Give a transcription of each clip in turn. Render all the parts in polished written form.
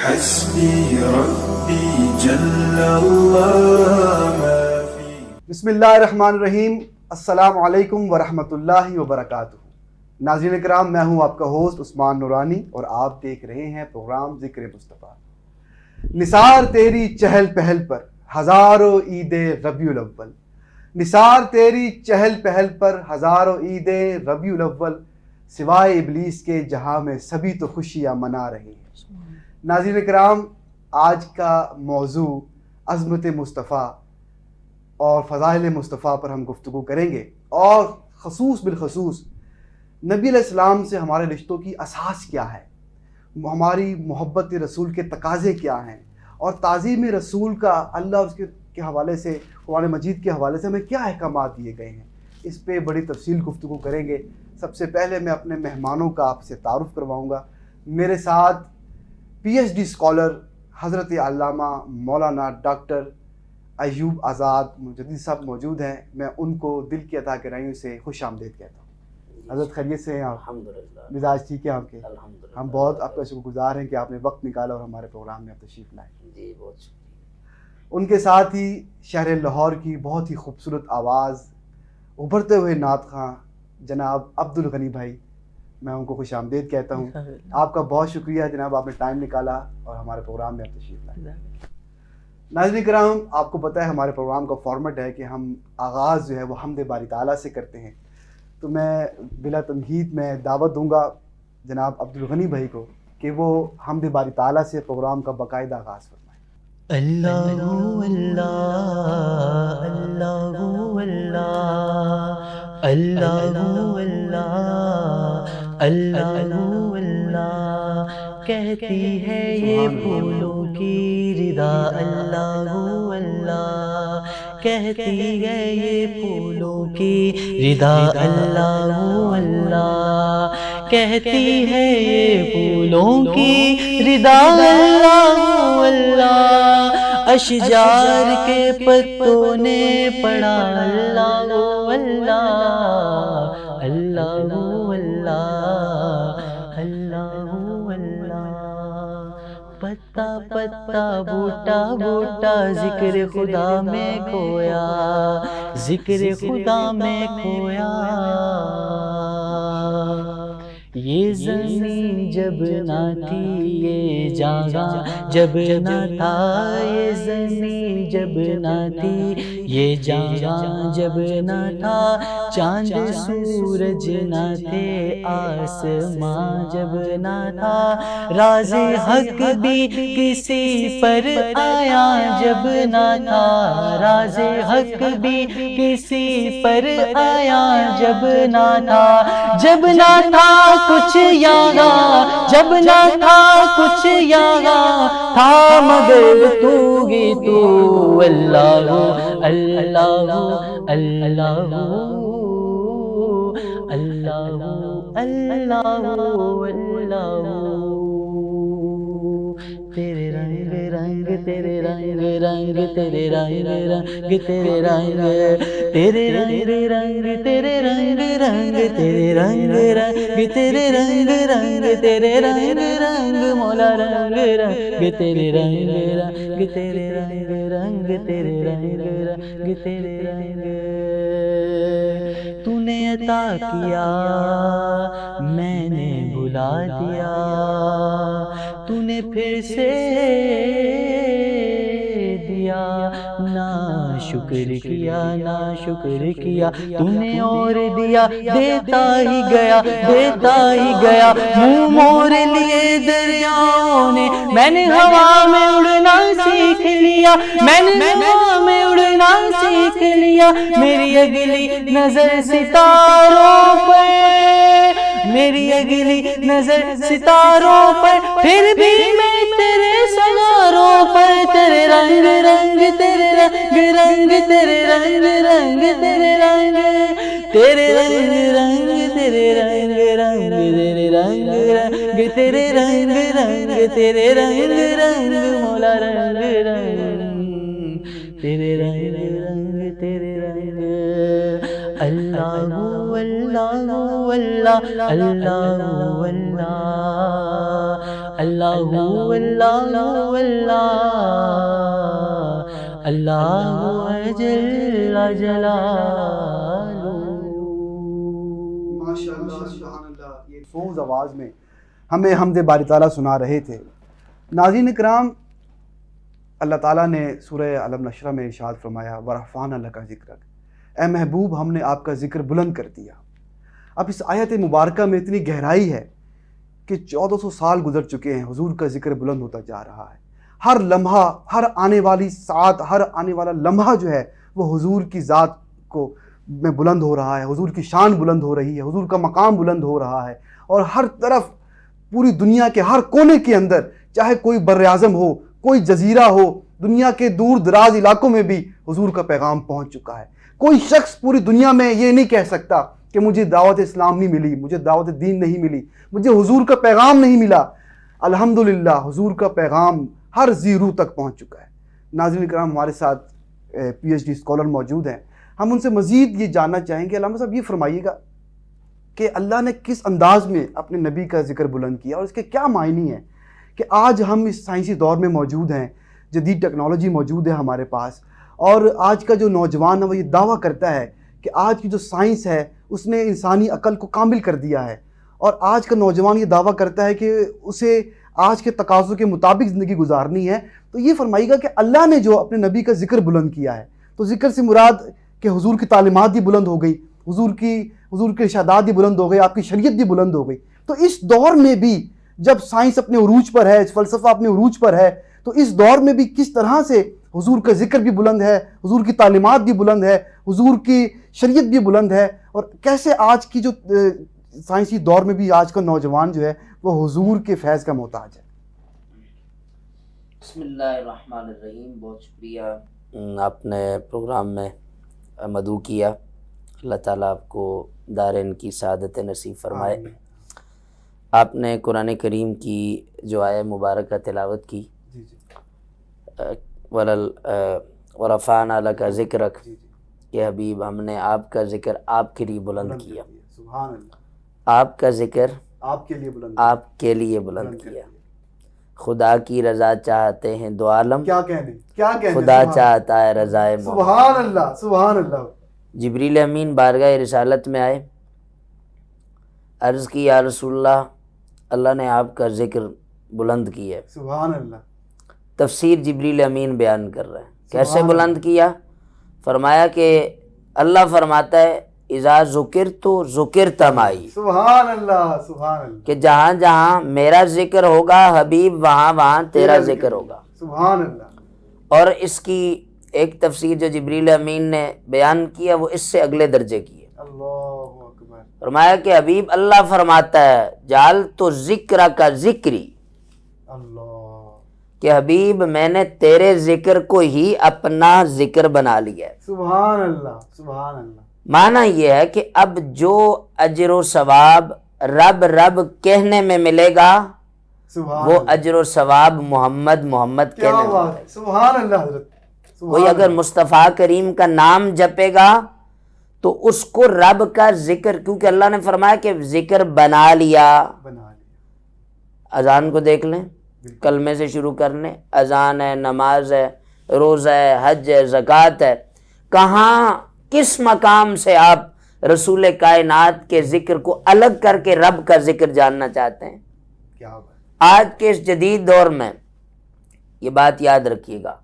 حسبي ربي جل الله ما في. بسم اللہ الرحمن الرحیم. السلام علیکم ورحمۃ اللہ وبرکاتہ. ناظرین کرام، میں ہوں آپ کا ہوسٹ عثمان نورانی اور آپ دیکھ رہے ہیں پروگرام ذکر مصطفیٰ. نثار تیری چہل پہل پر ہزاروں عید ربیع الاول، نثار تیری چہل پہل پر ہزاروں عید ربیع الاول، سوائے ابلیس کے جہاں میں سبھی تو خوشیاں منا رہے ہیں. ناظرین کرام، آج کا موضوع عظمت مصطفیٰ اور فضائل مصطفیٰ پر ہم گفتگو کریں گے، اور بالخصوص نبی علیہ السلام سے ہمارے رشتوں کی اساس کیا ہے، ہماری محبت رسول کے تقاضے کیا ہیں، اور تعظیم رسول کا اللہ اور اس کے حوالے سے، قرآن مجید کے حوالے سے ہمیں کیا احکامات دیے گئے ہیں. اس پہ بڑی تفصیل گفتگو کریں گے. سب سے پہلے میں اپنے مہمانوں کا آپ سے تعارف کرواؤں گا. میرے ساتھ پی ایچ ڈی اسکالر حضرت علامہ مولانا ڈاکٹر ایوب آزاد مجدد صاحب موجود ہیں. میں ان کو دل کی عطا گرائیوں سے خوش آمدید کہتا ہوں. حضرت خیریت سے ہیں آپ؟ الحمدللہ. مزاج ٹھیک ہے آپ کے؟ الحمدللہ. ہم بہت آپ کا شکر گزار ہیں کہ آپ نے وقت نکالا اور ہمارے پروگرام میں آپ تشریف لائے. جی بہت شکریہ. ان کے ساتھ ہی شہر لاہور کی بہت ہی خوبصورت آواز، ابھرتے ہوئے نعت خواں جناب عبد الغنی بھائی، میں ان کو خوش آمدید کہتا ہوں. آپ کا بہت شکریہ جناب، آپ نے ٹائم نکالا اور ہمارے پروگرام میں آپ تشریف لائے. ناظرین کرام، آپ کو پتہ ہے ہمارے پروگرام کا فارمیٹ ہے کہ ہم آغاز جو ہے وہ حمد باری تعالیٰ سے کرتے ہیں. تو میں بلا تمہید میں دعوت دوں گا جناب عبد الغنی بھائی کو کہ وہ حمد باری تعالیٰ سے پروگرام کا باقاعدہ آغاز فرمائیں. اللہ اللہ اللہ اللہ اللہ اللہ اللہ اللہ کہتی ہے یہ پھولوں کی ردا. اللہ اللہ کہتی ہے یہ پھولوں کی ردا. اللہ اللہ کہتی ہے یہ پھولوں کی ردا. اللہ اللہ اشجار کے پتوں نے پڑھا. اللہ اللہ اللہ اللہ اللہ اللہ پتا پتا بوٹا بوٹا ذکر خدا میں کھویا، ذکر خدا میں کھویا. یہ زمین جب نہ تھی یہ جاگا جب نہ تھا، یہ زمین جب نہ تھی یہ جاگا جب نہ تھا. چاند سورج نہ تھے آسماں جب نہ تھا، راز حق بھی کسی پر آیا جب نہ تھا. راز حق بھی کسی پر آیا جب نہ تھا. جب نہ تھا کچھ یاگا، جب نہ تھا کچھ یاگا تھا مگر تو ہی تو. اللہ اللہ اللہ اللہ اللہ تیرے رنگ رنگ تیرے رنگ رنگ تیرے رنگ رنگ تیرے رنگ تیرے رنگ رنگ تیرے رنگ رنگ تیرے رنگ رنگ تیرے رنگ رنگ تیرے رنگ رنگ مولا رنگ رنگ تیرے رنگ رنگ تیرے رنگ رنگ تیرے رنگ رنگ تیرے رنگ. تو نے عطا کیا میں نے بھلا دیا، تو نے پھر سے دیا نا شکر کیا نا شکر کیا. تو نے اور دیا دیتا ہی گیا دیتا ہی گیا. منہ مور لیے دریاؤں نے، میں نے ہوا میں اڑنا سیکھ لیا، میں نے ہوا میں اڑنا سیکھ لیا. میری اگلی نظر ستاروں پر، میری اگلی نظر ستاروں پر، پھر بھی میں تیرے سناروں پر. تیرے رنگ رنگ تیرے رنگ رنگ تیرے رنگ رنگ تیرے رنگ تیرے رنگ رنگ تیرے رنگ رنگ تیرے رنگ رنگ تیرے رنگ رنگ تیرے رنگ رنگ مولا رنگ رنگ تیرے رنگ رنگ تیرے رنگ. اللہ اللہ اللہ اللہ اللہ اللہ اللہ اللہ جل جلالہ۔ ماشاءاللہ سبحان اللہ، یہ سوز آواز میں ہمیں حمد باری تعالیٰ سنا رہے تھے۔ ناظرین اکرام، اللہ تعالیٰ نے سورہ علم نشرہ میں ارشاد فرمایا ورفعنا لک ذکرک، اے محبوب ہم نے آپ کا ذکر بلند کر دیا۔ اب اس آیت مبارکہ میں اتنی گہرائی ہے کہ 1400 سال گزر چکے ہیں، حضور کا ذکر بلند ہوتا جا رہا ہے۔ ہر لمحہ، ہر آنے والی ساعت، ہر آنے والا لمحہ جو ہے وہ حضور کی ذات کو میں بلند ہو رہا ہے، حضور کی شان بلند ہو رہی ہے، حضور کا مقام بلند ہو رہا ہے، اور ہر طرف پوری دنیا کے ہر کونے کے اندر، چاہے کوئی بر اعظم ہو، کوئی جزیرہ ہو، دنیا کے دور دراز علاقوں میں بھی حضور کا پیغام پہنچ چکا ہے۔ کوئی شخص پوری دنیا میں یہ نہیں کہہ سکتا کہ مجھے دعوت اسلام نہیں ملی، مجھے دعوت دین نہیں ملی، مجھے حضور کا پیغام نہیں ملا۔ الحمدللہ حضور کا پیغام ہر ذی روح تک پہنچ چکا ہے۔ ناظرین کرام، ہمارے ساتھ پی ایچ ڈی اسکالر موجود ہیں، ہم ان سے مزید یہ جاننا چاہیں گے۔ علامہ صاحب یہ فرمائیے گا کہ اللہ نے کس انداز میں اپنے نبی کا ذکر بلند کیا اور اس کے کیا معنی ہیں کہ آج ہم اس سائنسی دور میں موجود ہیں، جدید ٹیکنالوجی موجود ہے ہمارے پاس، اور آج کا جو نوجوان ہے وہ یہ دعویٰ کرتا ہے کہ آج کی جو سائنس ہے اس نے انسانی عقل کو کامل کر دیا ہے، اور آج کا نوجوان یہ دعویٰ کرتا ہے کہ اسے آج کے تقاضوں کے مطابق زندگی گزارنی ہے۔ تو یہ فرمائیے گا کہ اللہ نے جو اپنے نبی کا ذکر بلند کیا ہے، تو ذکر سے مراد کہ حضور کی تعلیمات بھی بلند ہو گئی، حضور کے ارشادات بھی بلند ہو گئے، آپ کی شریعت بھی بلند ہو گئی۔ تو اس دور میں بھی جب سائنس اپنے عروج پر ہے، فلسفہ اپنے عروج پر ہے، تو اس دور میں بھی کس طرح سے حضور کا ذکر بھی بلند ہے، حضور کی تعلیمات بھی بلند ہے، حضور کی شریعت بھی بلند ہے، اور کیسے آج کی جو سائنسی دور میں بھی آج کا نوجوان جو ہے وہ حضور کے فیض کا محتاج ہے۔ بسم اللہ الرحمن الرحیم۔ بہت شکریہ، آپ نے پروگرام میں مدعو کیا، اللہ تعالیٰ آپ کو دارین کی سعادت نصیب فرمائے۔ آپ نے قرآن کریم کی جو آیہ مبارکہ تلاوت کی، وَرَفَعْنَا لَكَ ذِكْرَكَ، کہ حبیب ہم نے آپ کا ذکر آپ کے لیے بلند کیا، سبحان اللہ، آپ کا ذکر آپ کے لیے بلند آپ کے لیے بلند کیا۔ خدا کی رضا چاہتے ہیں دو عالم، کیا کہنے خدا چاہتا ہے رضائے محمد۔ سبحان اللہ، سبحان اللہ۔ جبریل امین بارگاہ رسالت میں آئے، عرض کی یا رسول اللہ، اللہ نے آپ کا ذکر بلند کیا ہے۔ سبحان اللہ۔ تفسیر جبریل امین بیان کر رہے ہیں، کیسے بلند کیا؟ فرمایا کہ اللہ فرماتا ہے اذا ذکرت ذکرت معی، سبحان اللہ، سبحان اللہ، کہ جہاں جہاں میرا ذکر ہوگا حبیب وہاں وہاں تیرا ذکر ہوگا۔ سبحان اللہ۔ اور اس کی ایک تفسیر جو جبریل امین نے بیان کیا وہ اس سے اگلے درجے کی ہے۔ اللہ اکبر۔ فرمایا کہ حبیب اللہ فرماتا ہے جعل تو ذکر کا ذکری، اللہ، کہ حبیب میں نے تیرے ذکر کو ہی اپنا ذکر بنا لیا ہے۔ سبحان اللہ، سبحان اللہ۔ معنی یہ ہے کہ اب جو اجر و ثواب رب رب کہنے میں ملے گا سبحان وہ اللہ۔ اجر و ثواب محمد محمد کیا کہنے میں بات ملے ہے، گا۔ سبحان اللہ حضرت۔ کوئی اگر مصطفیٰ کریم کا نام جپے گا تو اس کو رب کا ذکر، کیونکہ اللہ نے فرمایا کہ ذکر بنا لیا۔ بنا لیا۔ اذان کو دیکھ لیں، کلمے سے شروع کرنے، اذان ہے، نماز ہے، روزہ ہے، حج ہے، زکوٰۃ ہے، کہاں کس مقام سے آپ رسول کائنات کے ذکر کو الگ کر کے رب کا ذکر جاننا چاہتے ہیں؟ کیا بات۔ آج کے اس جدید دور میں یہ بات یاد رکھیے گا،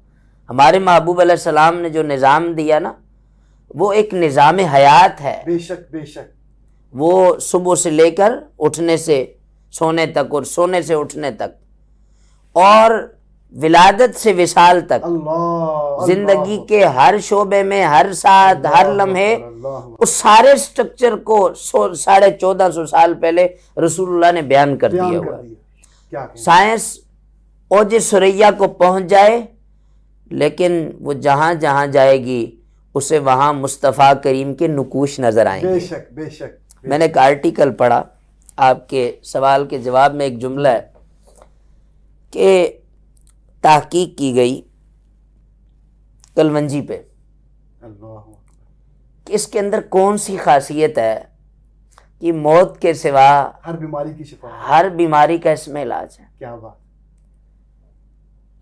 ہمارے محبوب علیہ السلام نے جو نظام دیا نا وہ ایک نظام حیات ہے۔ بے شک، بے شک۔ وہ صبح سے لے کر اٹھنے سے سونے تک اور سونے سے اٹھنے تک اور ولادت سے وصال تک اللہ، زندگی کے ہر شعبے میں، ہر ساتھ، ہر لمحے اس سارے سٹرکچر کو 1450 سال پہلے رسول اللہ نے بیان کر دیا بیان ہوا کر ہے۔ دیا۔ کیا کہیں؟ سائنس اوج ثریا کو پہنچ جائے لیکن وہ جہاں جہاں جائے گی اسے وہاں مصطفیٰ کریم کے نقوش نظر آئیں بے گے۔ شک، بے شک۔ میں نے ایک آرٹیکل پڑھا، آپ کے سوال کے جواب میں ایک جملہ ہے کہ تحقیق کی گئی کلونجی پہ اللہ، کہ اس کے اندر کون سی خاصیت ہے کہ موت کے سوا ہر بیماری کی شفا ہے. ہر بیماری کا اس میں علاج ہے. کیا بات.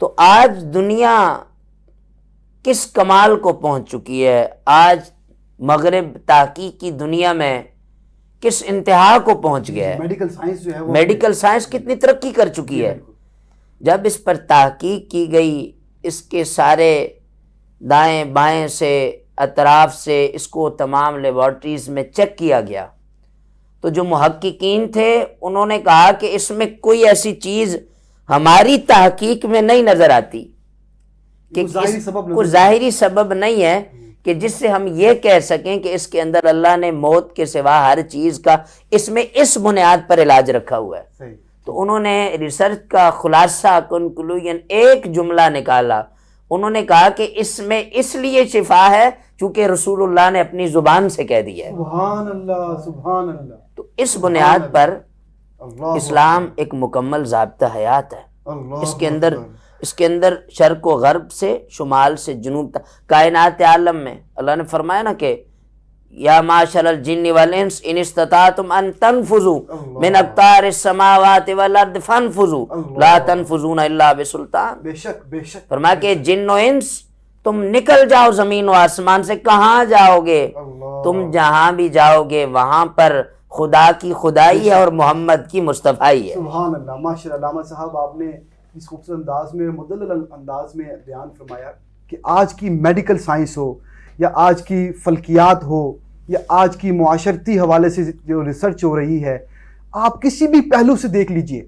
تو آج دنیا کس کمال کو پہنچ چکی ہے، آج مغرب تحقیق کی دنیا میں کس انتہا کو پہنچ گیا ہے. میڈیکل سائنس جو ہے وہ میڈیکل سائنس کتنی ترقی کر چکی ہے. جب اس پر تحقیق کی گئی، اس کے سارے دائیں بائیں سے اطراف سے اس کو تمام لیبارٹریز میں چیک کیا گیا، تو جو محققین تھے انہوں نے کہا کہ اس میں کوئی ایسی چیز ہماری تحقیق میں نہیں نظر آتی کہ کوئی ظاہری سبب نہیں ہے کہ جس سے ہم یہ کہہ سکیں کہ اس کے اندر اللہ نے موت کے سوا ہر چیز کا اس میں اس بنیاد پر علاج رکھا ہوا ہے. تو انہوں نے ریسرچ کا خلاصہ کنکلوژن ایک جملہ نکالا. انہوں نے کہا کہ اس میں اس لیے شفا ہے چونکہ رسول اللہ نے اپنی زبان سے کہہ دیا ہے. سبحان اللہ سبحان اللہ. تو اس بنیاد پر اسلام ایک مکمل ضابطہ حیات ہے. اس کے اندر شرق و غرب سے شمال سے جنوب تک کائنات عالم میں اللہ نے فرمایا نا کہ یا معاشر الجن والانس ان استطعتم ان تنفذوا من اقطار السماوات والارض فانفذوا لا تنفذون الا بسلطان. بے شک بے شک. فرمایا کہ جن و انس تم نکل جاؤ زمین و آسمان سے. کہاں جاؤ گے؟ تم جہاں بھی جاؤ گے وہاں پر خدا کی خدائی ہے اور محمد کی مصطفیٰ ہے. سبحان اللہ. ماشاءاللہ علامہ صاحب آپ نے اس خوبصورت انداز میں مدلل انداز میں بیان فرمایا کہ آج کی میڈیکل سائنس ہو یا آج کی فلکیات ہو یا آج کی معاشرتی حوالے سے جو ریسرچ ہو رہی ہے، آپ کسی بھی پہلو سے دیکھ لیجئے.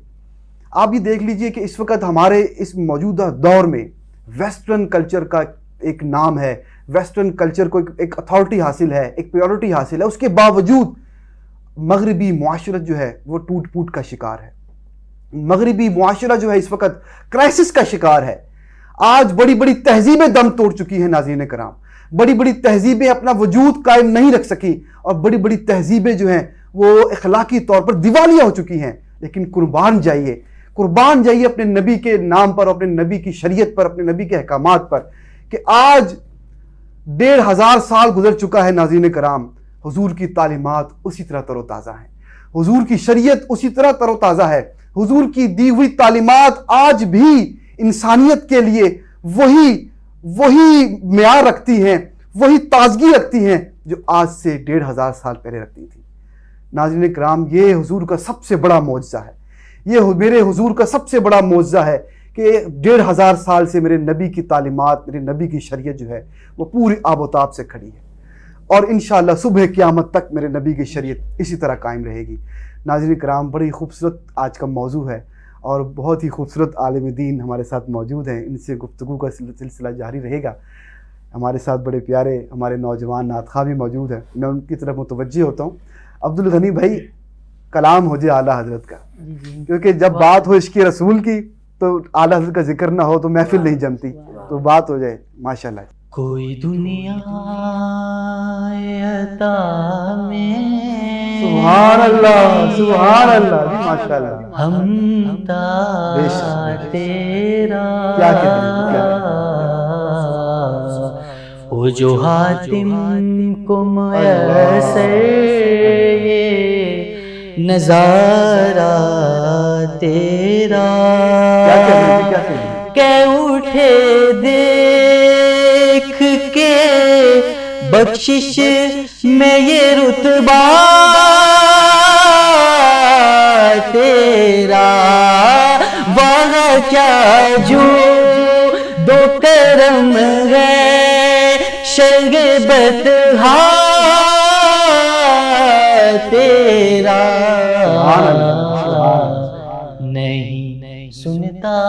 آپ یہ دیکھ لیجئے کہ اس وقت ہمارے اس موجودہ دور میں ویسٹرن کلچر کا ایک نام ہے، ویسٹرن کلچر کو ایک اتھارٹی حاصل ہے، ایک پیورٹی حاصل ہے. اس کے باوجود مغربی معاشرت جو ہے وہ ٹوٹ پوٹ کا شکار ہے. مغربی معاشرہ جو ہے اس وقت کرائسس کا شکار ہے. آج بڑی بڑی تہذیبیں دم توڑ چکی ہیں ناظرین کرام. بڑی بڑی تہذیبیں اپنا وجود قائم نہیں رکھ سکی اور بڑی بڑی تہذیبیں جو ہیں وہ اخلاقی طور پر دیوالیہ ہو چکی ہیں. لیکن قربان جائیے اپنے نبی کے نام پر، اپنے نبی کی شریعت پر، اپنے نبی کے احکامات پر کہ آج 1500 سال گزر چکا ہے ناظرین کرام. حضور کی تعلیمات اسی طرح تر و تازہ ہیں، حضور کی شریعت اسی طرح تر و تازہ ہے. حضور کی دی ہوئی تعلیمات آج بھی انسانیت کے لیے وہی معیار رکھتی ہیں، وہی تازگی رکھتی ہیں جو آج سے 1500 سال پہلے رکھتی تھی. ناظرین کرام، یہ حضور کا سب سے بڑا معجزہ ہے. یہ میرے حضور کا سب سے بڑا معجزہ ہے کہ 1500 سال سے میرے نبی کی تعلیمات، میرے نبی کی شریعت جو ہے وہ پوری آب و تاب سے کھڑی ہے اور انشاءاللہ صبح قیامت تک میرے نبی کی شریعت اسی طرح قائم رہے گی. ناظرین کرام، بڑی خوبصورت آج کا موضوع ہے اور بہت ہی خوبصورت عالم دین ہمارے ساتھ موجود ہیں. ان سے گفتگو کا سلسلہ جاری رہے گا. ہمارے ساتھ بڑے پیارے ہمارے نوجوان نعت خواہ بھی موجود ہیں. میں ان کی طرف متوجہ ہوتا ہوں. عبدالغنی بھائی، کلام ہو جائے اعلیٰ حضرت کا، کیونکہ جب بات ہو عشق رسول کی تو اعلیٰ حضرت کا ذکر نہ ہو تو محفل نہیں جمتی. تو بات ہو جائے ماشاءاللہ. کوئی دنیا عطا میں سبحان اللہ سبحان اللہ جی ماشاءاللہ. ہم تا تیرا کیا کہتے ہیں وہ جو حاتم کو میسر یہ نظارہ تیرا کہ اٹھے دیکھ کے بخشش میں یہ رتبہ تیرا وہاں کیا جو دو کرم ہے شربت تیرا نہیں سنتا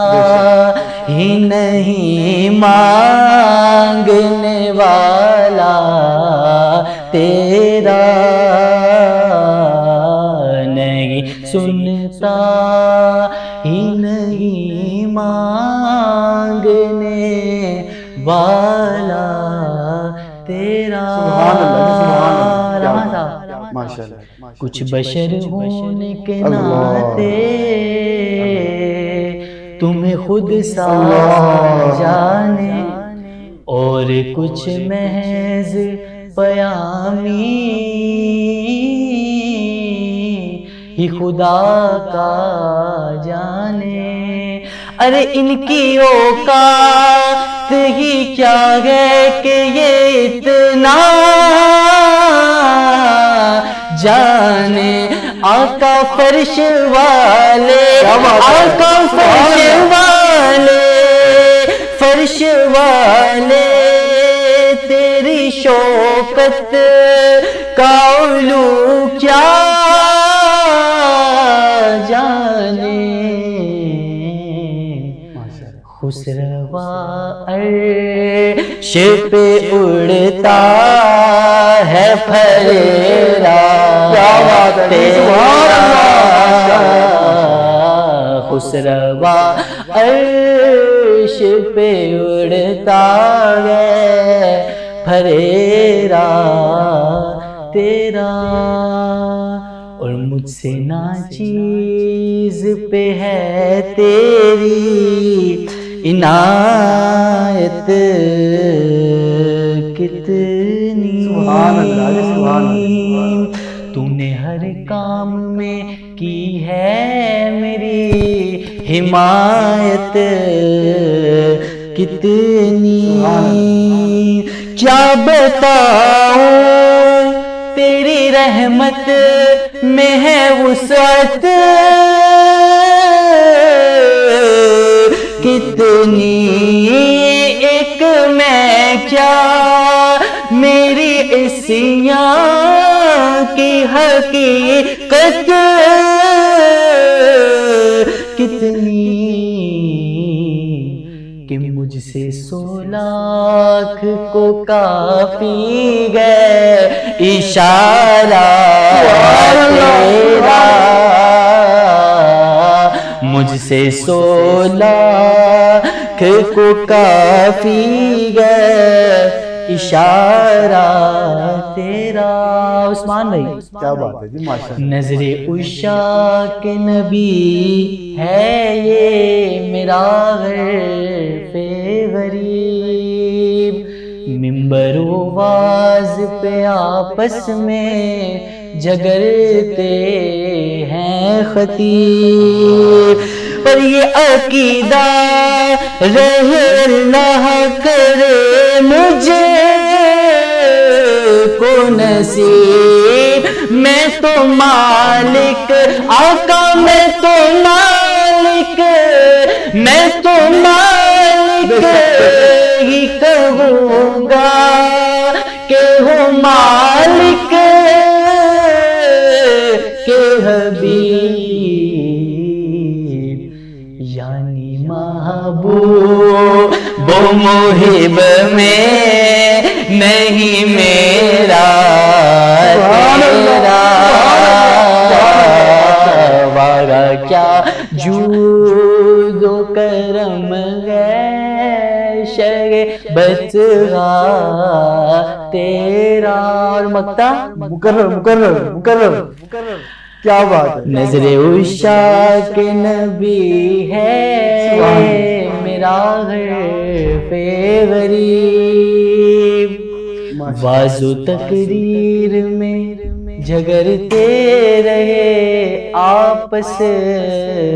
ہی نہیں مانگنے والا تیرا نہیں سنتا ہی نہیں مانگنے والا تیرا. کچھ بشر ہونے کے ناطے تمہیں خود سا جانے اور کچھ محض پیامی ہی خدا کا جانے، ارے ان کی اوقات ہی کیا ہے کہ یہ اتنا جانے، آقا فرش والے، آقا فرش والے، فرش والے، تیری شوکت کا علو کیا جانے، خسروا عرش پہ اڑتا ہے پھریرا تیرا، خسروا عرش پہ اڑتا ہے پھریرا تیرا، اور مجھ سے ناچیز پہ ہے تیری عنایت کتنی، سبحان اللہ، سبحان اللہ، تو نے ہر کام میں کی ہے میری حمایت کتنی، کیا بتاؤں تیری رحمت میں ہے وسعت کتنی، ایک میں کیا میری عصیان کی حقیقت کتنی، کہ مجھ سے 100 لاکھ کو کافی گئے اشارہ تیرا، مجھ سے 100 لاکھ کو کافی گئے اشارہ تیرا۔ عثمان بھائی کیا بات ہے جی، ماشاءاللہ، نظر عشاق نبی ہے یہ میرا غرف غریب، ممبر و واز پہ آپس میں جھگڑتے ہیں خطیب، پر یہ عقیدہ رہے اللہ کرے مجھے کو نصیب، میں تو مالک آقا، میں تو مالک، میں تو مالک ہی کہوں گا کہ ہوں مالک کے حبیب، یعنی محبوب وہ محب میں نہیں میرا تیرا، وارا کیا جود و کرم ہے شربت تیرا، اور مکتا مکرر، کیا بات ہے، نظر عشاق نبی ہے میرا غرف غریب، واز و تقریر میں جھگڑتے رہے آپس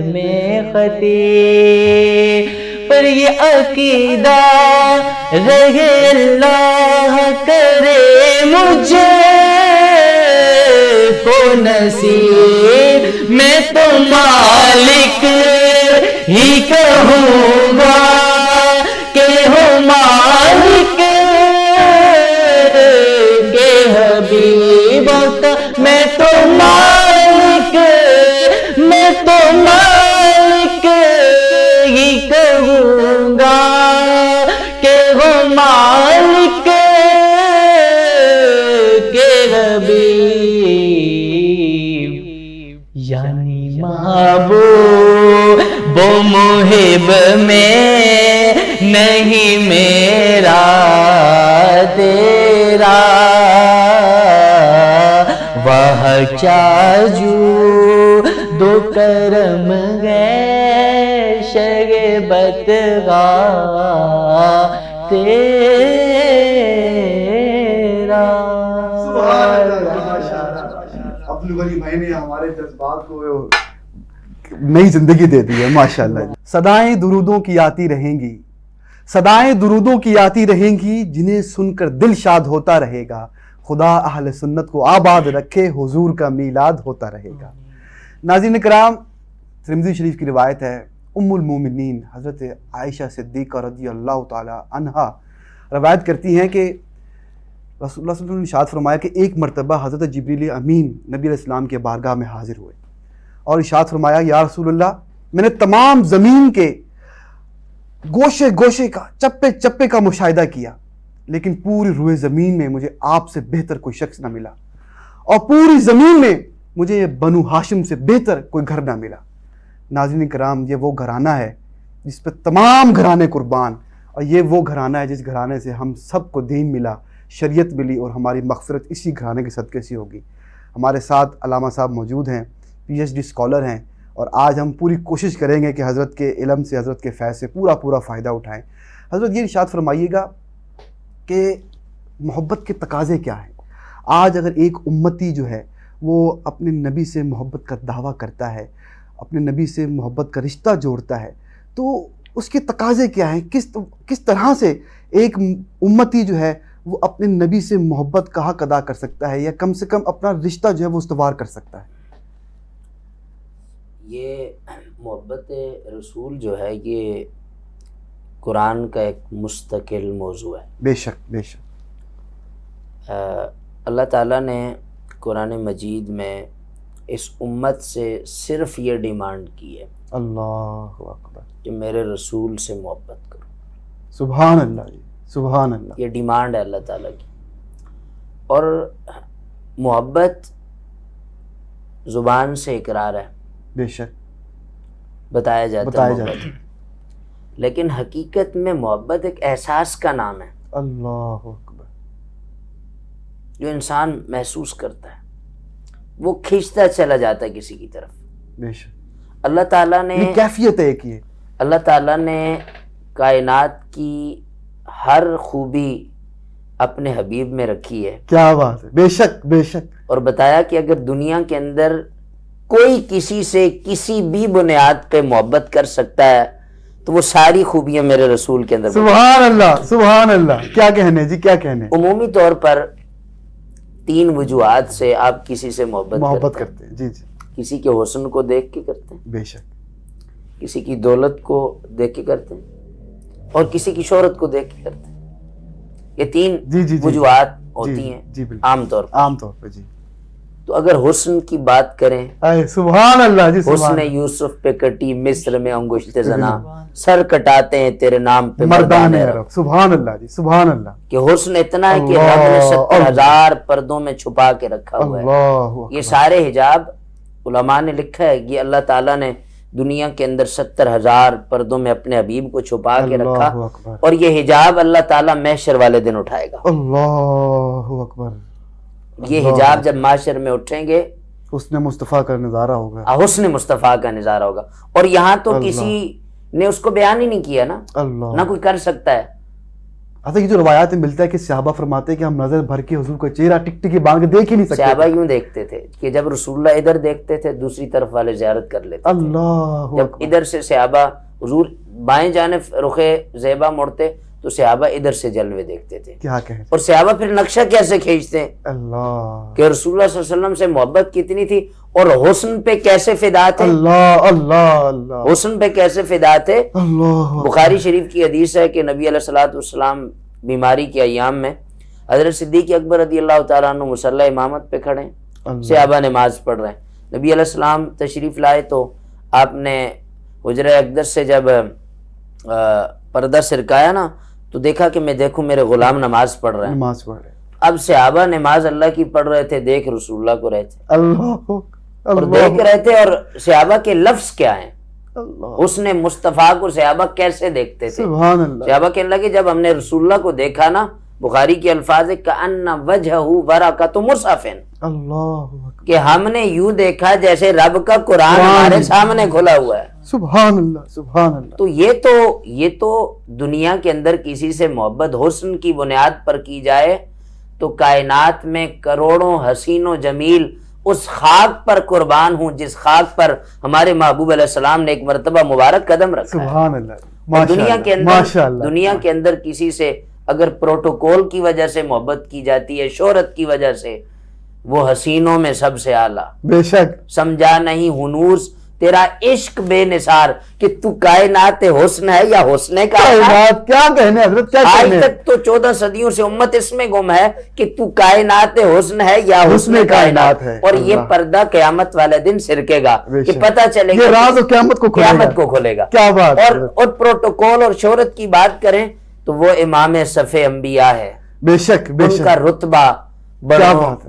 میں خطیب، پر یہ عقیدہ رہے اللہ کرے مجھے کو نصیب، میں تو مالک ہی کہوں گا کہ ہوں مالک کے حبیب کا، میں تو مالک، میں تو مالک ہی کہوں گا کہ ہوں مالک کے حبیب، یعنی محبوب وہ محب میں نہیں میرا تیرا، وہ کیا جو دو کرم گئے شربت تیرا، اپنے عبد الغنی بھائی نے ہمارے جذبات کو نئی زندگی دے دی ہے ماشاءاللہ. صدائیں درودوں کی آتی رہیں گی، صدائیں درودوں کی آتی رہیں گی، جنہیں سن کر دل شاد ہوتا رہے گا. خدا اہل سنت کو آباد رکھے، حضور کا میلاد ہوتا رہے گا. ناظرین کرام، ترمذی شریف کی روایت ہے، ام المومنین حضرت عائشہ صدیقہ رضی اللہ تعالی عنہا روایت کرتی ہیں کہ رسول اللہ صلی اللہ علیہ وسلم نے ارشاد فرمایا کہ ایک مرتبہ حضرت جبریل امین نبی علیہ السلام کے بارگاہ میں حاضر ہوئے اور ارشاد فرمایا، یا رسول اللہ، میں نے تمام زمین کے گوشے گوشے کا، چپے چپے کا مشاہدہ کیا، لیکن پوری روئے زمین میں مجھے آپ سے بہتر کوئی شخص نہ ملا، اور پوری زمین میں مجھے یہ بنو ہاشم سے بہتر کوئی گھر نہ ملا. ناظرین کرام، یہ وہ گھرانہ ہے جس پہ تمام گھرانے قربان، اور یہ وہ گھرانہ ہے جس گھرانے سے ہم سب کو دین ملا، شریعت ملی، اور ہماری مغفرت اسی گھرانے کے صدقے سے ہوگی. ہمارے ساتھ علامہ صاحب موجود ہیں، پی ایچ ڈی اسکالر ہیں، اور آج ہم پوری کوشش کریں گے کہ حضرت کے علم سے، حضرت کے فیض سے پورا فائدہ اٹھائیں. حضرت یہ ارشاد فرمائیے گا کہ محبت کے تقاضے کیا ہیں. آج اگر ایک امتی جو ہے وہ اپنے نبی سے محبت کا دعویٰ کرتا ہے، اپنے نبی سے محبت کا رشتہ جوڑتا ہے، تو اس کے تقاضے کیا ہیں؟ کس طرح سے ایک امتی جو ہے وہ اپنے نبی سے محبت کا حق ادا کر سکتا ہے، یا کم سے کم اپنا رشتہ جو ہے وہ استوار کر سکتا ہے؟ یہ محبت رسول جو ہے یہ قرآن کا ایک مستقل موضوع ہے. بے شک بے شک. اللہ تعالیٰ نے قرآن مجید میں اس امت سے صرف یہ ڈیمانڈ کی ہے، اللہ اکبر، کہ میرے رسول سے محبت کرو. سبحان اللہ جی، سبحان اللہ. یہ ڈیمانڈ ہے اللہ تعالیٰ کی. اور محبت زبان سے اقرار ہے، بے شک بتایا جاتا بتایا ہے جاتا محبت، لیکن حقیقت میں محبت ایک احساس کا نام ہے اللہ اکبر. جو انسان محسوس کرتا ہے، وہ کھینچتا چلا جاتا ہے کسی کی طرف. بے شک. اللہ تعالیٰ نے یہ کیفیت ہے ایک، یہ اللہ تعالیٰ نے کائنات کی ہر خوبی اپنے حبیب میں رکھی ہے. کیا بات ہے. بے شک بے شک. اور بتایا کہ اگر دنیا کے اندر کوئی کسی سے کسی بھی بنیاد پہ محبت کر سکتا ہے تو وہ ساری خوبیاں میرے رسول کے اندر. سبحان اللہ سبحان اللہ. کیا کہنے جی، کیا کہنے. عمومی طور پر 3 وجوہات سے آپ کسی سے محبت کرتے ہیں. جی جی. کسی کے حسن کو دیکھ کے کرتے ہیں، بے شک. کسی کی دولت کو دیکھ کے کرتے ہیں، اور کسی کی شہرت کو دیکھ کے کرتے ہیں. یہ 3 جی جی وجوہات جی ہوتی ہیں جی بالکل عام طور پر. عام طور پہ. جی. تو اگر حسن کی بات کریں، اے سبحان اللہ جی. حسن یوسف پہ کٹی مصر میں انگشت زنا، سر کٹاتے ہیں تیرے نام پہ مردان عرب. سبحان اللہ جی، سبحان اللہ. کہ حسن اتنا ہے کہ رب نے 70,000 پردوں میں چھپا کے رکھا ہوا ہے. اللہ یہ سارے حجاب علماء نے لکھا ہے، یہ اللہ تعالیٰ نے دنیا کے اندر 70,000 پردوں میں اپنے حبیب کو چھپا کے رکھا، اللہ اکبر. اور یہ حجاب اللہ تعالیٰ محشر والے دن اٹھائے گا. اللہ اکبر. یہ حجاب جب محشر میں اٹھیں گے، حسن مصطفیٰ کا نظارہ ہوگا. حسن مصطفیٰ کا نظارہ ہوگا. اور یہاں تو کسی نے اس کو بیان ہی نہیں کیا نا، اللہ. نہ کوئی کر سکتا ہے. اچھا، یہ جو روایات میں ملتا ہے کہ صحابہ فرماتے ہیں کہ ہم نظر بھر کے حضور کا چہرہ ٹک ٹکی باندھ کے دیکھ ہی نہیں سکتے. صحابہ یوں دیکھتے تھے کہ جب رسول اللہ ادھر دیکھتے تھے دوسری طرف والے زیارت کر لیتے تھے. اللہ جب ادھر سے صحابہ حضور بائیں جانب رخ زیبا موڑتے تو صحابہ ادھر سے جلوے دیکھتے تھے. کیا کہیں. اور صحابہ پھر نقشہ کیسے کھینچتے ہیں اللہ. کہ رسول اللہ صلی اللہ علیہ وسلم سے محبت کتنی تھی، اور حسن پہ کیسے فدا تھے. اللہ اللہ اللہ. حسن پہ کیسے فدا تھے. اللہ. بخاری شریف کی حدیث ہے کہ نبی علیہ الصلوۃ والسلام بیماری کے ایام میں حضرت صدیق اکبر رضی اللہ تعالیٰ عنہ مصلی امامت پہ کھڑے ہیں، صحابہ نماز پڑھ رہے ہیں. نبی علیہ السلام تشریف لائے تو آپ نے حجرہ اقدس سے جب پردہ سرکایا نا تو دیکھا کہ میں دیکھوں میرے غلام نماز پڑھ رہے ہیں. نماز پڑھ رہے ہیں. اب صحابہ نماز اللہ کی پڑھ رہے تھے، دیکھ رسول اللہ کو رہے تھے، اللہ اور دیکھ رہے تھے. اور صحابہ کے لفظ کیا ہیں، اللہ. اس نے مصطفیٰ کو صحابہ کیسے دیکھتے تھے. سبحان اللہ. صحابہ کہنے لگے جب ہم نے رسول اللہ کو دیکھا نا، بخاری کے الفاظ ہے کأن وجہہ ورقۃ مصحف، اللہ. کہ ہم نے یوں دیکھا جیسے رب کا قرآن ہمارے سامنے کھلا ہوا ہے. سبحان اللہ سبحان اللہ. تو یہ تو دنیا کے اندر کسی سے محبت حسن کی بنیاد پر کی جائے تو کائنات میں کروڑوں حسین و جمیل اس خاک پر قربان ہوں جس خاک پر ہمارے محبوب علیہ السلام نے ایک مرتبہ مبارک قدم رکھا ہے۔ سبحان اللہ، دنیا کے اندر کسی سے اگر پروٹوکول کی وجہ سے محبت کی جاتی ہے، شہرت کی وجہ سے، وہ حسینوں میں سب سے اعلیٰ، بے شک، سمجھا نہیں ہنوز تیرا عشق بے نثار کہ تو کائنات حسن ہے یا حسن کائنات۔ کیا کہنے حضرت، کیا آج کہنے؟ تک تو 14 صدیوں سے امت اس میں گم ہے کہ تو کائنات حسن ہے یا حسن کائنات ہے، اور یہ پردہ قیامت والے دن سرکے گا کہ پتہ چلے یہ راز و قیامت کو کھولے گا۔ کیا بات، اور پروٹوکول اور شہرت کی بات کریں تو وہ امام صف انبیاء ہے، بے شک، بے ان شک، کا رتبہ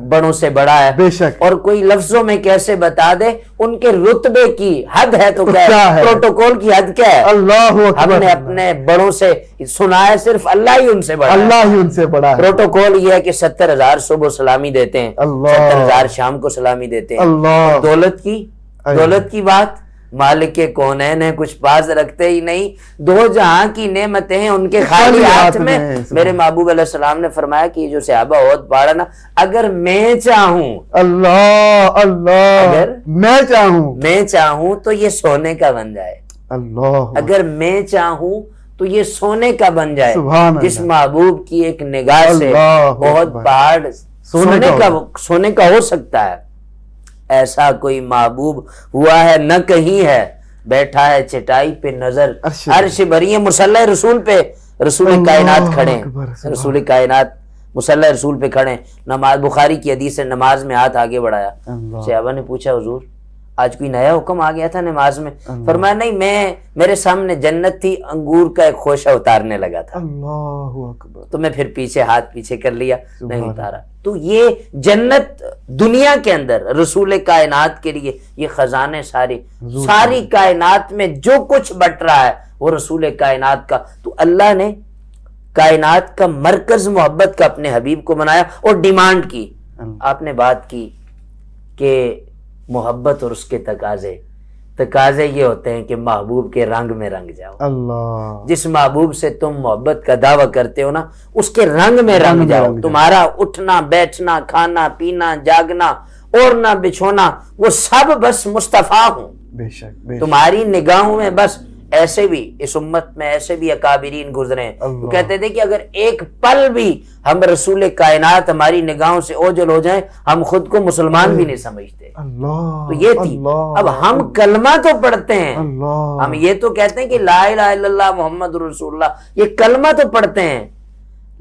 بڑوں سے بڑا ہے، بے شک، اور کوئی لفظوں میں کیسے بتا دے ان کے رتبے کی حد ہے تو کیا ہے، پروٹوکول کی حد کیا ہے؟ اللہ ہم نے اپنے بڑوں سے سنا ہے صرف اللہ ہی ان سے بڑا ہے، اللہ ہی ان سے بڑا ہے۔ پروٹوکول یہ ہے کہ 70,000 صبح سلامی دیتے ہیں، 70,000 شام کو سلامی دیتے ہیں۔ اللہ، دولت کی بات، مالک کونین ہے، کچھ پاس رکھتے ہی نہیں، دو جہاں کی نعمتیں ہیں ان کے خالی ہاتھ میں۔ میرے محبوب علیہ السلام نے فرمایا کہ یہ جو صحابہ عہد پاڑا نا، اگر میں چاہوں، اللہ، میں چاہوں تو یہ سونے کا بن جائے، اللہ، اگر میں چاہوں تو یہ سونے کا بن جائے۔ سبحان جس اللہ، محبوب کی ایک نگاہ سے بہت پہاڑ سونے کا ہو سکتا ہے، ایسا کوئی محبوب ہوا ہے نہ کہیں ہے، بیٹھا ہے چٹائی پہ نظر عرش بری ہے، مصلی رسول پہ رسول کائنات کھڑے، رسول کائنات مصلی رسول پہ کھڑے، نماز، بخاری کی حدیث ہے، نماز میں ہاتھ آگے بڑھایا۔ صحابہ نے پوچھا حضور آج کوئی نیا حکم آ گیا تھا نماز میں؟ فرمایا نہیں، میرے سامنے جنت تھی، انگور کا ایک خوشہ اتارنے لگا تھا، اللہ اکبر، تو میں پھر ہاتھ پیچھے کر لیا، نہیں اتارا۔ تو یہ جنت دنیا کے اندر رسول کائنات کے لیے یہ خزانے ساری کائنات میں جو کچھ بٹ رہا ہے وہ رسول کائنات کا۔ تو اللہ نے کائنات کا مرکز محبت کا اپنے حبیب کو بنایا اور ڈیمانڈ کی۔ آپ نے بات کی کہ محبت اور اس کے تقاضے یہ ہوتے ہیں کہ محبوب کے رنگ میں رنگ جاؤ۔ اللہ، جس محبوب سے تم محبت کا دعویٰ کرتے ہو نا، اس کے رنگ میں رنگ جاؤ۔ تمہارا اٹھنا بیٹھنا کھانا پینا جاگنا اوڑھنا بچھونا وہ سب بس مصطفیٰ ہوں۔ بے شک، تمہاری نگاہوں میں بس ایسے بھی اس امت میں ایسے بھی اکابرین گزرے ہیں، وہ کہتے تھے کہ اگر ایک پل بھی ہم رسول کائنات ہماری نگاہوں سے اوجھل ہو جائیں ہم خود کو مسلمان بھی نہیں سمجھتے۔ تو یہ تھی۔ اب ہم کلمہ تو پڑھتے ہیں، ہم یہ تو کہتے ہیں کہ لا الہ الا اللہ محمد رسول اللہ، یہ کلمہ تو پڑھتے ہیں،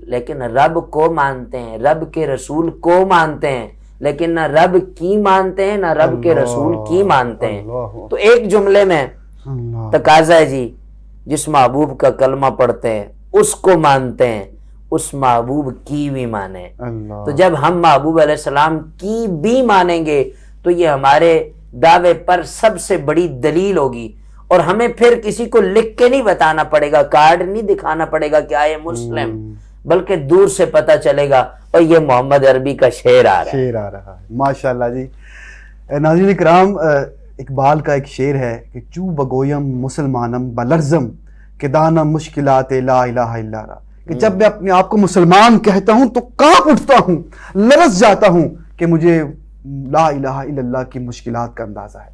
لیکن رب کو مانتے ہیں، رب کے رسول کو مانتے ہیں، لیکن نہ رب کی مانتے ہیں نہ رب کے رسول کی مانتے ہیں۔ تو ایک جملے میں تقاضا ہے جی، جس محبوب کا کلمہ پڑھتے ہیں اس کو مانتے ہیں، اس محبوب کی بھی مانیں۔ تو جب ہم محبوب علیہ السلام کی بھی مانیں گے تو یہ ہمارے دعوے پر سب سے بڑی دلیل ہوگی، اور ہمیں پھر کسی کو لکھ کے نہیں بتانا پڑے گا، کارڈ نہیں دکھانا پڑے گا کہ آئے مسلم، بلکہ دور سے پتہ چلے گا اور یہ محمد عربی کا شعر آ رہا ہے۔ ماشاءاللہ جی۔ ناظرین کرام، اقبال کا ایک شعر ہے کہ چو بگویم مسلمانم بلرزم کہ دانا مشکلات لا الہ الا اللہ، کہ جب میں اپنے آپ کو مسلمان کہتا ہوں تو کانپ اٹھتا ہوں، لرز جاتا ہوں کہ مجھے لا الہ الا اللہ کی مشکلات کا اندازہ ہے۔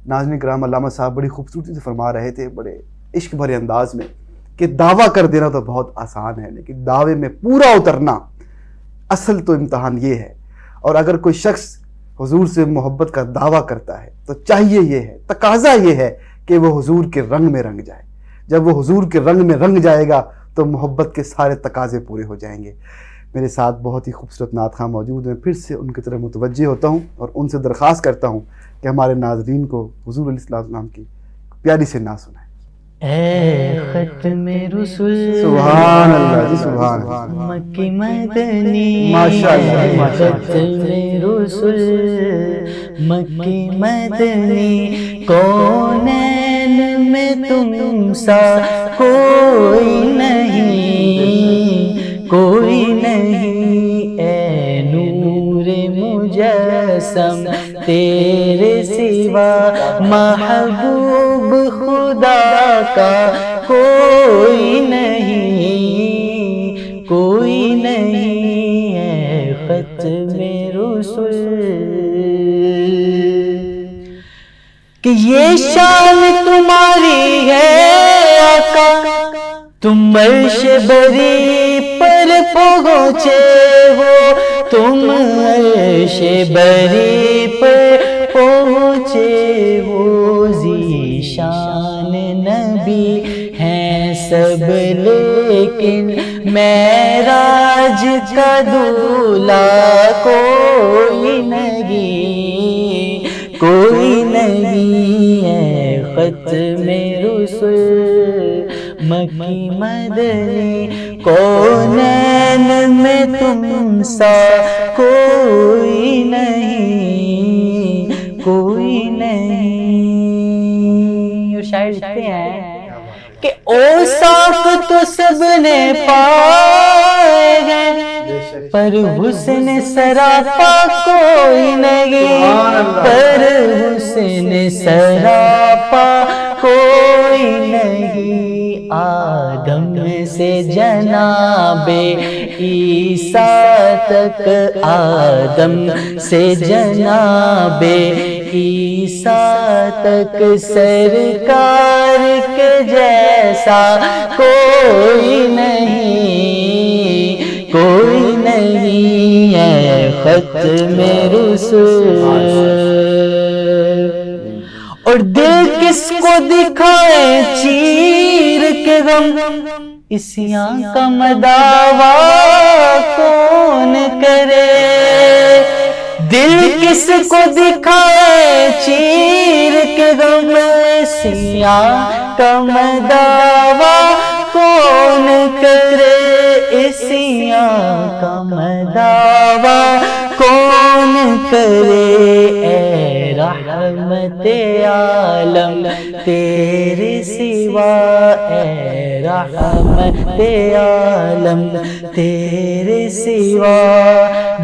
ناظرین کرام، علامہ صاحب بڑی خوبصورتی سے فرما رہے تھے، بڑے عشق بھرے انداز میں، کہ دعویٰ کر دینا تو بہت آسان ہے، لیکن دعوے میں پورا اترنا اصل تو امتحان یہ ہے۔ اور اگر کوئی شخص حضور سے محبت کا دعویٰ کرتا ہے تو چاہیے یہ ہے، تقاضا یہ ہے کہ وہ حضور کے رنگ میں رنگ جائے۔ جب وہ حضور کے رنگ میں رنگ جائے گا تو محبت کے سارے تقاضے پورے ہو جائیں گے۔ میرے ساتھ بہت ہی خوبصورت نعت خواں موجود ہیں، پھر سے ان کی طرف متوجہ ہوتا ہوں اور ان سے درخواست کرتا ہوں کہ ہمارے ناظرین کو حضور علیہ السلام کی پیاری سے نعت سنائیں۔ اے ختم رسول، سبحان اللہ جی، سبحان اللہ، مکی مدنی، ماشاءاللہ، ختم رسول مکی مدنی، کونین میں تم سا کوئی نہیں، کوئی نہیں، اے نور مجسم تیرے سوا محبوب خدا کا کوئی نہیں، کوئی نہیں، اے ختم رسول۔ شان تمہاری ہے آقا، تم عرش بری پر پہنچے ہو، تم عرش بری پر پہنچے ہو، ذیشان نبی ہیں سب لیکن معراج کا دولہا کوئی نہیں، کوئی نہیں ہے ختم رسول مکی مدنی، کونین میں تم سا کوئی نہیں، کوئی نہیں۔ اور شاعر لکھتے ہیں کہ اوصاف تو سب نے پائے ہیں، پر حسن سراپا کوئی نہیں، پر حسن سراپا کوئی نہیں۔ آدم سے جناب عیسیٰ تک، آدم سے جناب عیسیٰ تک، سرکار کے جیسا کوئی نہیں، کوئی نہیں ہے ختم رسول۔ اور دل کس کو دکھائے چیر کے غم، اسیاں کا مداوا کون کرے، دل کس کو دکھائے چیر کے غم، اسیاں کا مداوا کون کرے، اسیاں کا مداوا کون کرے۔ اے رحمت عالم تیرے سوا، اے رحمت عالم تیرے سوا،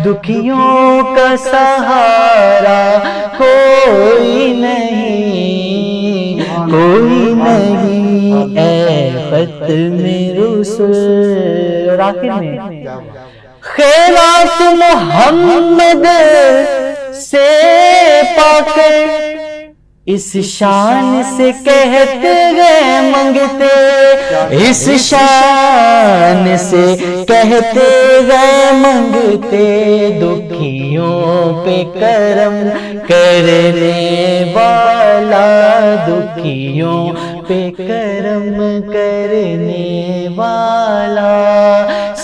دکھیوں کا سہارا کوئی نہیں، کوئی نہیں، اے ختم رسول۔ اور آخر میں خیرات محمد سے پا کر اس شان سے کہتے گئے منگتے، اس شان سے کہتے گئے منگتے، دکھیوں پہ کرم کرنے والا، دکھیوں پہ کرم کرنے والا،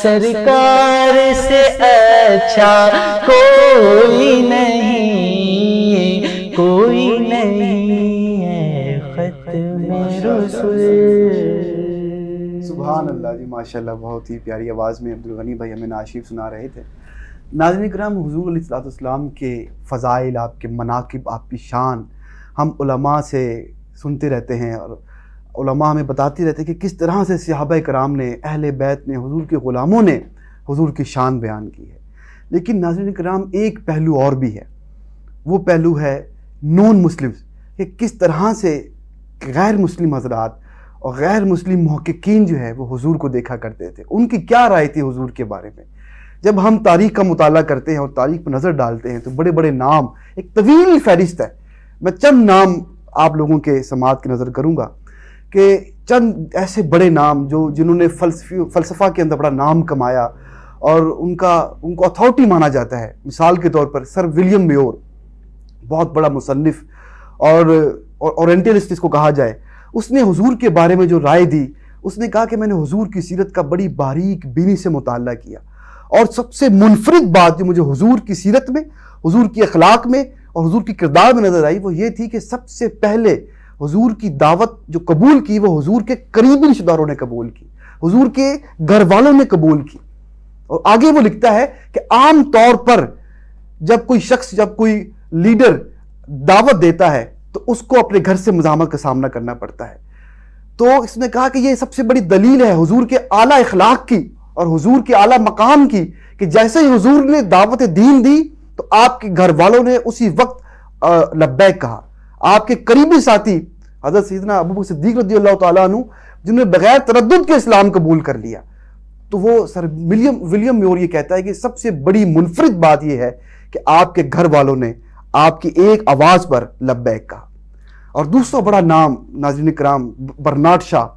سرکار سے اچھا کوئی نہیں، کوئی نہیں ہے ختم رسول۔ سبحان اللہ جی، ماشاءاللہ، بہت ہی پیاری آواز میں عبدالغنی بھائی ہمیں نعشیب سنا رہے تھے۔ ناظرین کرام، حضور علیہ السلام کے فضائل، آپ کے مناقب، آپ کی شان ہم علماء سے سنتے رہتے ہیں، اور علماء ہمیں بتاتے رہتے ہیں کہ کس طرح سے صحابہ کرام نے، اہل بیت نے، حضور کے غلاموں نے حضور کی شان بیان کی ہے۔ لیکن ناظرین کرام، ایک پہلو اور بھی ہے، وہ پہلو ہے نون مسلم، کہ کس طرح سے غیر مسلم حضرات اور غیر مسلم محققین جو ہے وہ حضور کو دیکھا کرتے تھے، ان کی کیا رائے تھی حضور کے بارے میں۔ جب ہم تاریخ کا مطالعہ کرتے ہیں اور تاریخ پر نظر ڈالتے ہیں تو بڑے بڑے نام، ایک طویل فہرست ہے، میں چند نام آپ لوگوں کے سماعت کی نظر کروں گا، کہ چند ایسے بڑے نام جنہوں نے فلسفہ کے اندر بڑا نام کمایا اور ان کو اتھارٹی مانا جاتا ہے۔ مثال کے طور پر سر ولیم میور، بہت بڑا مصنف اور اورینٹلسٹ اس کو کہا جائے، اس نے حضور کے بارے میں جو رائے دی، اس نے کہا کہ میں نے حضور کی سیرت کا بڑی باریک بینی سے مطالعہ کیا، اور سب سے منفرد بات جو مجھے حضور کی سیرت میں، حضور کی اخلاق میں اور حضور کی کردار میں نظر آئی، وہ یہ تھی کہ سب سے پہلے حضور کی دعوت جو قبول کی وہ حضور کے قریبی رشتہ داروں نے قبول کی، حضور کے گھر والوں نے قبول کی۔ اور آگے وہ لکھتا ہے کہ عام طور پر جب کوئی شخص، جب کوئی لیڈر دعوت دیتا ہے تو اس کو اپنے گھر سے مزاحمت کا سامنا کرنا پڑتا ہے۔ تو اس نے کہا کہ یہ سب سے بڑی دلیل ہے حضور کے اعلیٰ اخلاق کی اور حضور کے اعلیٰ مقام کی، کہ جیسے ہی حضور نے دعوت دین دی تو آپ کے گھر والوں نے اسی وقت لبیک کہا۔ آپ کے قریبی ساتھی حضرت سیدنا ابوبکر صدیق رضی اللہ تعالیٰ عنہ، جنہوں نے بغیر تردد کے اسلام قبول کر لیا، تو وہ سر ولیم میور یہ کہتا ہے کہ سب سے بڑی منفرد بات یہ ہے کہ آپ کے گھر والوں نے آپ کی ایک آواز پر لبیک کہا۔ اور دوسرا بڑا نام ناظرین کرام برنارڈ شاہ،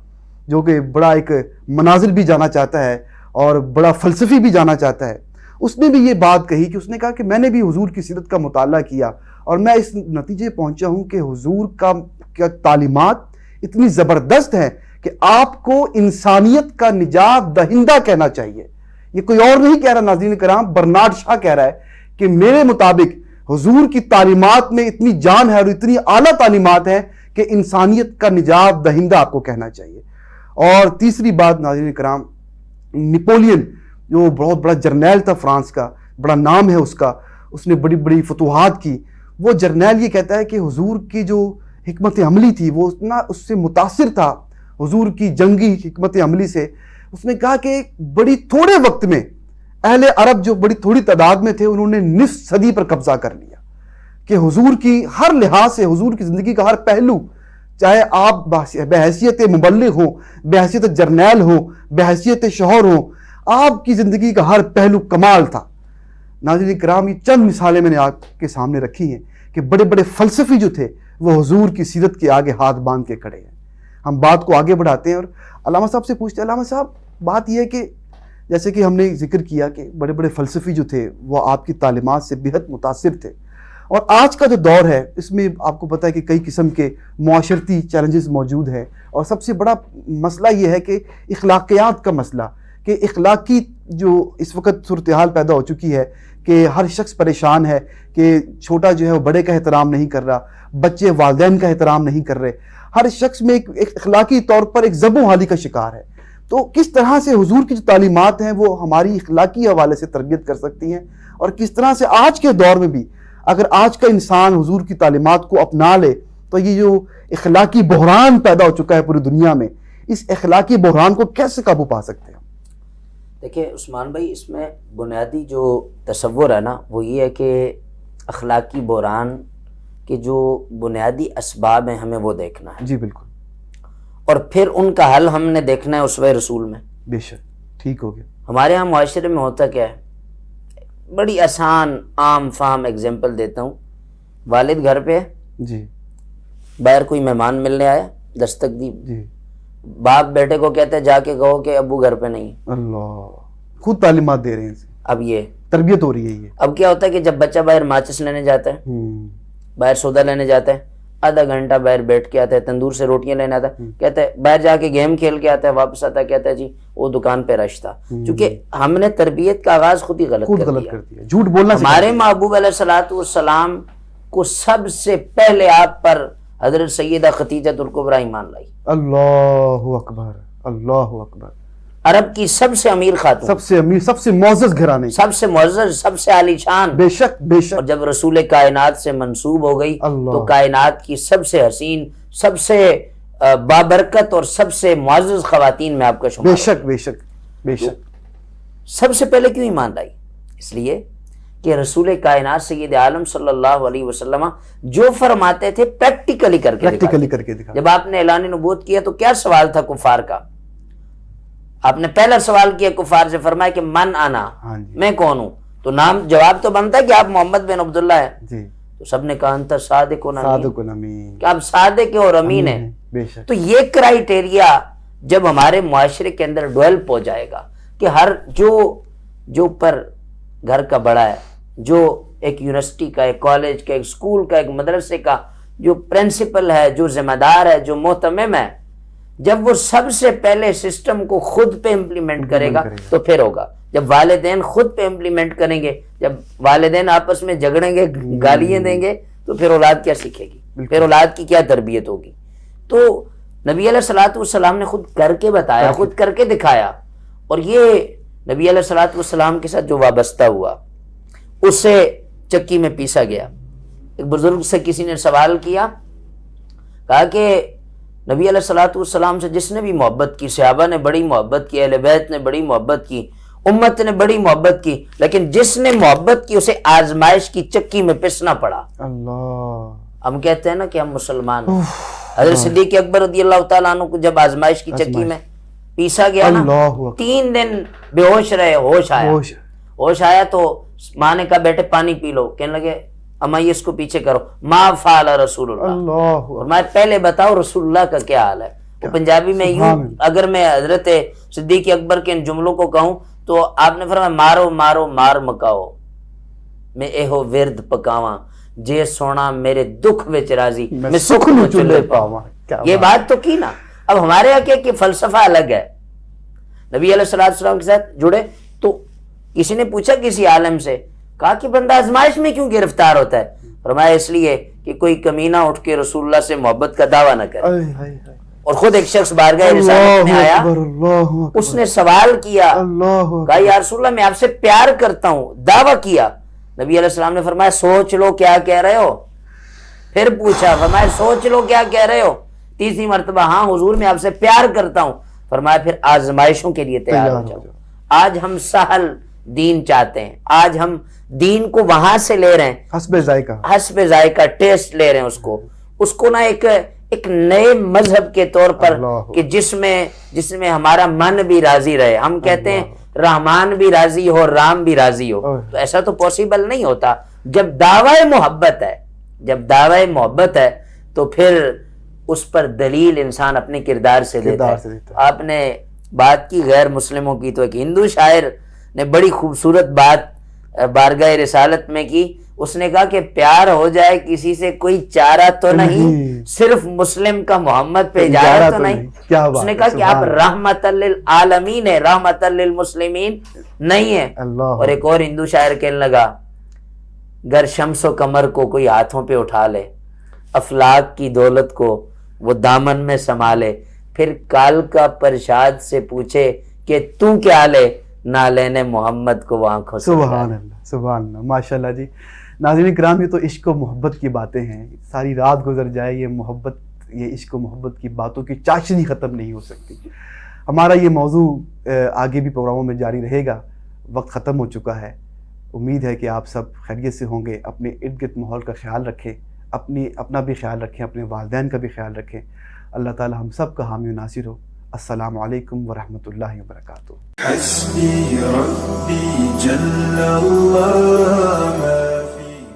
جو کہ بڑا ایک مناظر بھی جانا چاہتا ہے اور بڑا فلسفی بھی جانا چاہتا ہے، اس نے بھی یہ بات کہی کہ اس نے کہا کہ میں نے بھی حضور کی سیرت کا مطالعہ کیا اور میں اس نتیجے پہنچا ہوں کہ حضور کا تعلیمات اتنی زبردست ہیں کہ آپ کو انسانیت کا نجات دہندہ کہنا چاہیے۔ یہ کوئی اور نہیں کہہ رہا ناظرین کرام، برنارڈ شاہ کہہ رہا ہے کہ میرے مطابق حضور کی تعلیمات میں اتنی جان ہے اور اتنی اعلیٰ تعلیمات ہیں کہ انسانیت کا نجات دہندہ آپ کو کہنا چاہیے۔ اور تیسری بات ناظرین کرام، نپولین جو بہت بڑا جرنیل تھا فرانس کا، بڑا نام ہے اس نے بڑی بڑی فتوحات کی، وہ جرنیل یہ کہتا ہے کہ حضور کی جو حکمت عملی تھی وہ اتنا اس سے متاثر تھا حضور کی جنگی حکمت عملی سے، اس نے کہا کہ بڑی تھوڑے وقت میں اہل عرب جو بڑی تھوڑی تعداد میں تھے انہوں نے نصف صدی پر قبضہ کر لیا، کہ حضور کی ہر لحاظ سے حضور کی زندگی کا ہر پہلو، چاہے آپ بحیثیت مبلغ ہوں، بحیثیت جرنیل ہوں، بحیثیت شوہر ہوں، آپ کی زندگی کا ہر پہلو کمال تھا۔ ناظرین کرام، یہ چند مثالیں میں نے آپ کے سامنے رکھی ہیں کہ بڑے بڑے فلسفی جو تھے وہ حضور کی سیرت کے آگے ہاتھ باندھ کے کھڑے ہیں۔ ہم بات کو آگے بڑھاتے ہیں اور علامہ صاحب سے پوچھتے ہیں، علامہ صاحب بات یہ ہے کہ جیسے کہ ہم نے ذکر کیا کہ بڑے بڑے فلسفی جو تھے وہ آپ کی تعلیمات سے بہت متاثر تھے، اور آج کا جو دور ہے اس میں آپ کو پتہ ہے کہ کئی قسم کے معاشرتی چیلنجز موجود ہیں، اور سب سے بڑا مسئلہ یہ ہے کہ اخلاقیات کا مسئلہ، کہ اخلاقی جو اس وقت صورتحال پیدا ہو چکی ہے کہ ہر شخص پریشان ہے کہ چھوٹا جو ہے وہ بڑے کا احترام نہیں کر رہا، بچے والدین کا احترام نہیں کر رہے، ہر شخص میں ایک اخلاقی طور پر ایک ذب و حالی کا شکار ہے۔ تو کس طرح سے حضور کی جو تعلیمات ہیں وہ ہماری اخلاقی حوالے سے تربیت کر سکتی ہیں، اور کس طرح سے آج کے دور میں بھی اگر آج کا انسان حضور کی تعلیمات کو اپنا لے تو یہ جو اخلاقی بحران پیدا ہو چکا ہے پوری دنیا میں، اس اخلاقی بحران کو کیسے قابو پا سکتے ہیں؟ دیکھیں عثمان بھائی، اس میں بنیادی جو تصور ہے نا وہ یہ ہے کہ اخلاقی بحران کے جو بنیادی اسباب ہیں ہمیں وہ دیکھنا ہے، جی بالکل، اور پھر ان کا حل ہم نے دیکھنا ہے اسوہ رسول میں۔ بے شک، ٹھیک ہو گیا۔ ہمارے ہاں معاشرے میں ہوتا کیا ہے، بڑی آسان عام فہم ایگزامپل دیتا ہوں، والد گھر پہ ہے، جی باہر کوئی مہمان ملنے آیا، دستک دی، جی، باپ بیٹے کو کہتا ہے جا کے کہو کہ ابو گھر پہ نہیں۔ اللہ، خود تعلیمات دے رہے ہیں، اب یہ تربیت ہو رہی ہے یہ۔ اب کیا ہوتا ہے کہ جب بچہ باہر ماچس لینے جاتا ہے، باہر سودا لینے جاتا ہے، آدھا گھنٹہ باہر بیٹھ کے آتا ہے، تندور سے روٹیاں لینے آتا ہے، کہتا ہے باہر جا کے گیم کھیل کے آتا ہے، واپس آتا ہے کہتا ہے جی وہ دکان پہ رش تھا، چونکہ ہم نے تربیت کا آغاز خود ہی غلط کر دیا۔ جھوٹ بولنا ہمارے محبوب علیہ الصلوۃ والسلام کو سب سے پہلے آپ پر حضرت سیدہ خدیجہ الکبریٰ ایمان لائی، اللہ اکبر، اللہ اکبر، عرب کی سب سے امیر خاتون، سب سے امیر، سب سے معزز گھرانے، سب سے معزز، سب سے عالی شان، بے شک بے شک، اور جب رسول کائنات سے منسوب ہو گئی تو کائنات کی سب سے حسین، سب سے بابرکت اور سب سے معزز خواتین میں آپ کا شمار، بے شک بے شک بے شک۔ سب سے پہلے کیوں ایمان لائی؟ اس لیے کہ رسول کائنات سید عالم صلی اللہ علیہ وسلم جو فرماتے تھے پریکٹیکلی کر کے دکھا۔ جب آپ نے اعلان نبوت کیا تو کیا سوال تھا کفار کا؟ آپ نے پہلا سوال کیا کفار سے، فرمایا کہ من آنا، میں کون ہوں؟ تو نام جواب تو بنتا ہے کہ آپ محمد بن عبداللہ ہیں، جی، تو سب نے کہا انت صادق و امین، کہ آپ صادق اور امین ہیں۔ بے شک، تو یہ کرائیٹیریا جب ہمارے معاشرے کے اندر ڈیولپ ہو جائے گا کہ ہر جو پر گھر کا بڑا ہے، جو ایک یونیورسٹی کا، ایک کالج کا، ایک اسکول کا، ایک مدرسے کا جو پرنسپل ہے، جو ذمہ دار ہے، جو محتمم ہے، جب وہ سب سے پہلے سسٹم کو خود پہ امپلیمنٹ کرے گا تو پھر ہوگا۔ جب والدین خود پہ امپلیمنٹ کریں گے، جب والدین آپس میں جھگڑیں گے، گالیاں دیں گے، تو پھر اولاد کیا سیکھے گی؟ پھر اولاد کی کیا تربیت ہوگی؟ تو نبی علیہ الصلوۃ والسلام نے خود کر کے بتایا، خود کر کے دکھایا، اور یہ نبی علیہ الصلوۃ والسلام کے ساتھ جو وابستہ ہوا اس سے چکی میں پیسا گیا۔ ایک بزرگ سے کسی نے سوال کیا، کہا کہ نبی علیہ الصلوۃ والسلام سے جس نے بھی محبت کی، صحابہ نے بڑی محبت کی، اہل بیت نے بڑی محبت کی، امت نے بڑی محبت کی، لیکن جس نے محبت کی اسے آزمائش کی چکی میں پسنا پڑا۔ اللہ، ہم کہتے ہیں نا کہ ہم مسلمان ہیں، حضرت صدیق اکبر رضی اللہ تعالیٰ عنہ کو جب آزمائش کی چکی میں پیسا گیا نا، 3 دن بے ہوش رہے، ہوش آیا تو ماں نے کہا بیٹے پانی پی لو، کہنے لگے اما یہ اس کو پیچھے کرو، ما فعل رسول اللہ، اللہ فرمایا پہلے بتاؤ رسول اللہ کا کیا حال ہے۔ وہ پنجابی میں یوں، اگر میں حضرت صدیق اکبر کے ان جملوں کو کہوں تو آپ نے فرمایا مارو مارو مار مکاؤ، میں ایہو ورد پکاواں جے سونا میرے دکھ وچ راضی میں سکھ نو چلے پاواں۔ یہ بات تو کی نا۔ اب ہمارے یہاں کیا کہ فلسفہ الگ ہے، نبی علیہ السلام کے ساتھ جڑے تو کسی نے پوچھا کسی عالم سے، کہا کہ بندہ آزمائش میں کیوں گرفتار ہوتا ہے؟ فرمایا اس لیے کہ کوئی کمینہ اٹھ کے رسول اللہ سے محبت کا دعویٰ نہ کرے۔ اور خود ایک شخص بارگاہ رسالت میں آیا، اس نے سوال کیا، کہا یا رسول اللہ میں آپ سے پیار کرتا ہوں، دعویٰ کیا۔ نبی علیہ السلام نے فرمایا سوچ لو کیا کہہ رہے ہو۔ پھر پوچھا، فرمایا سوچ لو کیا کہہ رہے ہو۔ تیسری مرتبہ ہاں حضور میں آپ سے پیار کرتا ہوں۔ فرمایا پھر آزمائشوں کے لیے تیار ہو جاؤ۔ آج ہم سہل دین چاہتے ہیں، آج ہم دین کو وہاں سے لے رہے ہیں، حسب ذائقہ ٹیسٹ لے رہے ہیں اس کو نا ایک نئے مذہب کے طور پر کہ جس میں ہمارا من بھی راضی رہے۔ ہم کہتے ہیں رحمان بھی راضی ہو، رام بھی راضی ہو، تو ایسا تو پاسبل نہیں ہوتا۔ جب دعوی محبت ہے تو پھر اس پر دلیل انسان اپنے کردار سے دیتا ہے۔ آپ نے بات کی غیر مسلموں کی، تو ایک ہندو شاعر نے بڑی خوبصورت بات بارگاہ رسالت میں کی۔ اس نے کہا کہ پیار ہو جائے کسی سے کوئی چارہ تو نہیں، صرف مسلم کا محمد پہ اجارہ تو نہیں۔ اس نے کہا کہ آپ رحمت للعالمین ہے، رحمت للمسلمین نہیں ہے۔ اور ایک اور ہندو شاعر کہنے لگا گر شمس و قمر کو کوئی ہاتھوں پہ اٹھا لے، افلاک کی دولت کو وہ دامن میں سنبھالے، پھر کال کا پرشاد سے پوچھے کہ تو کیا لے، نہ لینے محمد کو وہ آنکھوں سے۔ سبحان اللہ، سبحان اللہ، ماشاءاللہ جی۔ ناظرین کرام، یہ تو عشق و محبت کی باتیں ہیں، ساری رات گزر جائے یہ محبت، یہ عشق و محبت کی باتوں کی چاشنی ختم نہیں ہو سکتی۔ ہمارا یہ موضوع آگے بھی پروگراموں میں جاری رہے گا، وقت ختم ہو چکا ہے۔ امید ہے کہ آپ سب خیریت سے ہوں گے، اپنے ارد گرد ماحول کا خیال رکھیں، اپنا بھی خیال رکھیں، اپنے والدین کا بھی خیال رکھیں۔ اللہ تعالی ہم سب کا حامی و ناصر ہو۔ السلام علیکم ورحمۃ اللہ وبرکاتہ۔ حسبي ربي جل الله